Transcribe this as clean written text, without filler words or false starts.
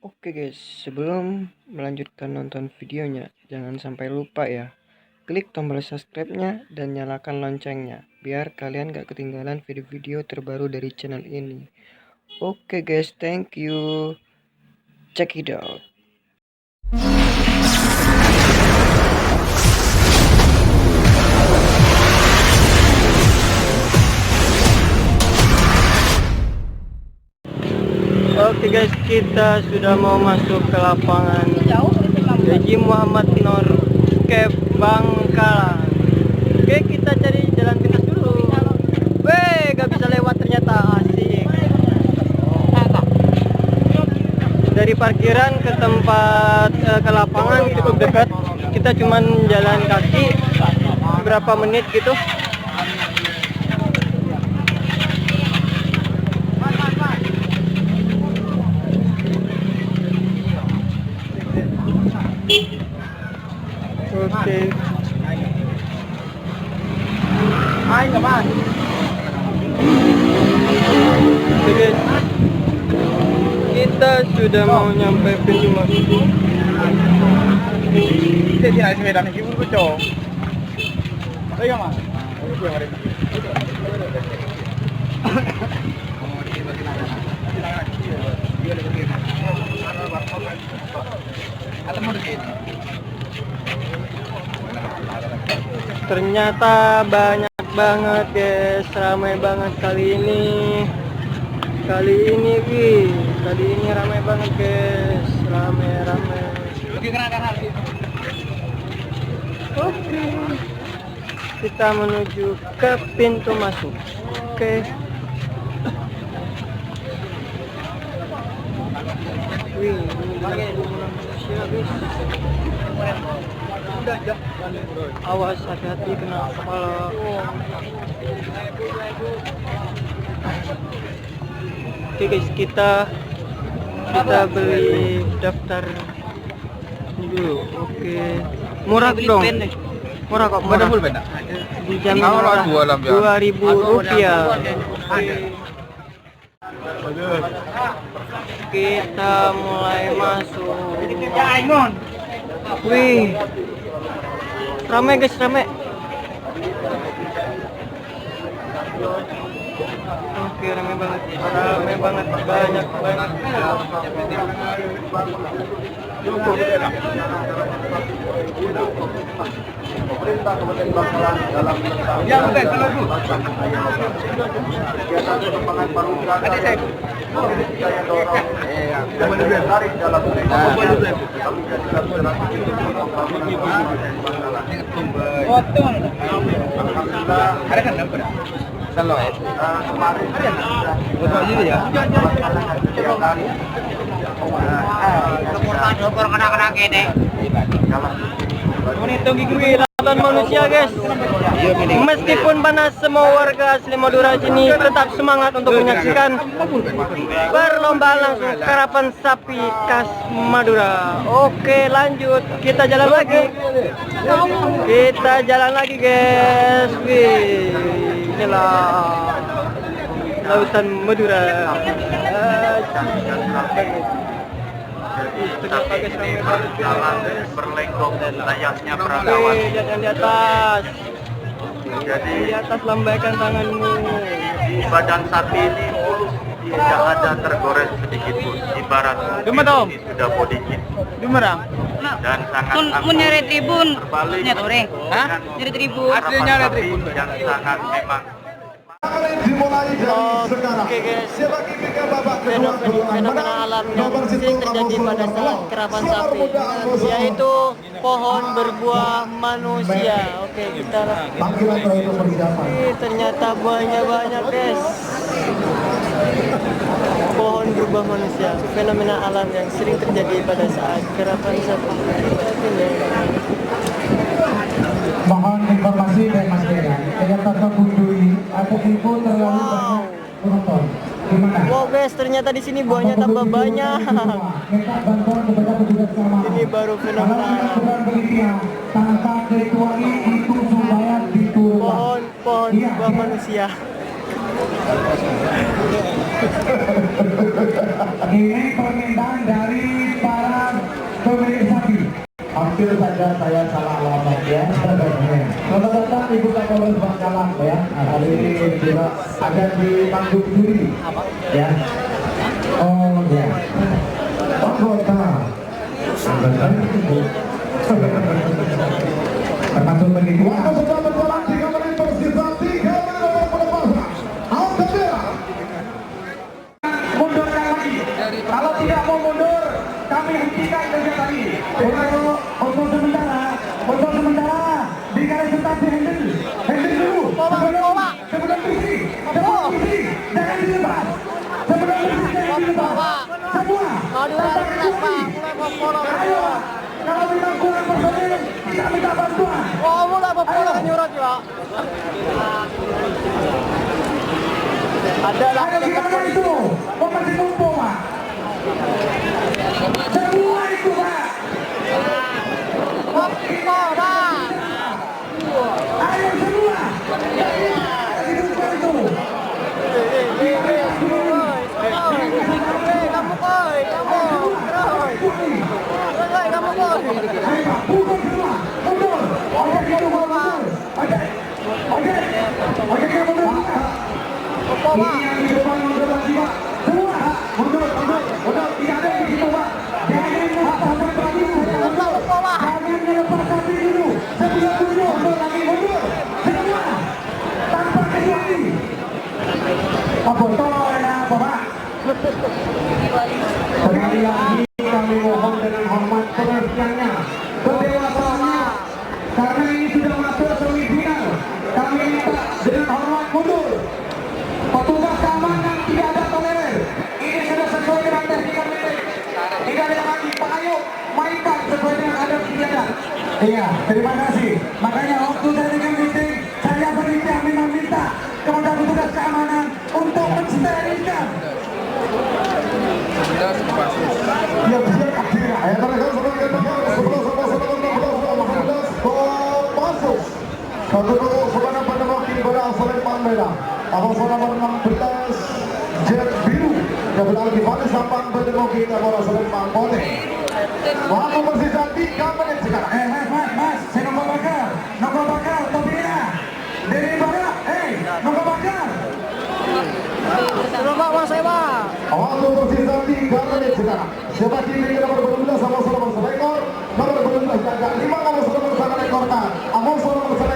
Oke guys, sebelum melanjutkan nonton videonya, jangan sampai lupa ya, klik tombol subscribe-nya dan nyalakan loncengnya, biar kalian gak ketinggalan video-video terbaru dari channel ini. Oke guys, thank you. Check it out. Oke guys, kita sudah mau masuk ke lapangan Haji Muhammad Nur Cap Bangkalan. Oke, kita cari jalan pintas dulu. Weh, gak bisa lewat ternyata, asik. Dari parkiran ke tempat ke lapangan cukup dekat. Kita cuman jalan kaki berapa menit gitu. Oke. Oke, kita sudah mau nyampe pintu masuk. Ternyata banyak banget guys, ramai banget kali ini ramai banget guys, ramai. Oke, kita menuju ke pintu masuk. Oke. Wih, awas, hati-hati kena kepala. Oke guys, kita beli daftar ini dulu. Oke, murah dong. Murah kok, murah. Dijamin murah, Rp2.000. Kita mulai masuk. Wih, ramai guys, ramai. Oke, ramai banget, banyak banget. Pemerintah Kabupaten Bangkalan dalam kegiatan pengembangan pariwisata daya dorong dan tarik dalam kami jadikan strategi Lautan manusia guys. Meskipun panas, semua warga asli Madura sini tetap semangat untuk menyaksikan perlombaan langsung karapan sapi khas Madura. Oke, lanjut, kita jalan lagi guys. Wih, inilah lautan Madura. berlenggong layaknya peragawan. Di atas. Jadi Di atas lambaikan tanganmu. badan sapi ini mulus, tidak ada tergores sedikit pun. Ibarat ini sudah body kit dan sangat nyari tribun berbalik nyari tribun aslinya tribun yang sangat memang. Oke guys, fenomena alam yang sering terjadi pada saat karapan sapi, yaitu pohon berbuah manusia. Oke, kita ternyata banyak guys, pohon berbuah manusia, fenomena alam yang sering terjadi pada saat karapan sapi. Mohon informasi dari Mas Dea, ternyata kebundui atau ibu terlalu banyak penonton. Gimana? Wow guys, ternyata di sini buahnya tambah banyak. Minta bantuan kepada petugas keamanan. Ini baru fenomena tanpa kecuali itu supaya diturunkan. pohon berbuah manusia. Ini permintaan dari ada saya salah alamat ya. Selamat datang Ibu Kapolres Bangkalan ya. Hari ini juga ada di panggung juri ya. Oh ya. Anggota. Termasuk begitu. Waktu sudah berjalan 3 menit tersisa 3 menit pelepasan. Alhamdulillah. Mundurkan lagi. Kalau tidak mau mundur, kami hentikan kegiatan ini. Untuk sementara di garis start handle dulu. Sebelum berhenti, jangan dilepas. Sebelum berhenti jangan dilepas. Semua. Ayo, kalau kita kurang personil, kita minta bantuan. Ayo gimana itu? Masih kumpul, Pak. Semua itu, Pak. Ayo semua. Sekali lagi kami mohon dengan hormat pengertiannya, kedewasaannya, karena ini sudah masuk semifinal. Kami minta dengan hormat mundur. Petugas keamanan tidak ada tolerir. Ini sudah sesuai dengan teknik milik. Tidak ada lagi. Pak ayo mainkan sesuai dengan adat istiadat. Iya, terima kasih. Makanya waktu saya dengan meeting, saya berbicara meminta kepada petugas keamanan untuk mensterilkan. Ya, jet biru yang beralih pada sampang berdemoki Kapolres Lembang Kone. Waktu bersisa 3 menit sekarang. Mas, saya nunggu bakar, Tobina. Dari mana? Nunggu bakar. Waktu bersisa 3 menit sekarang. Siapa kiri nomor 12 sama nomor 11 ekor, nomor 12 jaga 5 nomor 11 sangat ekorkan. Nomor 11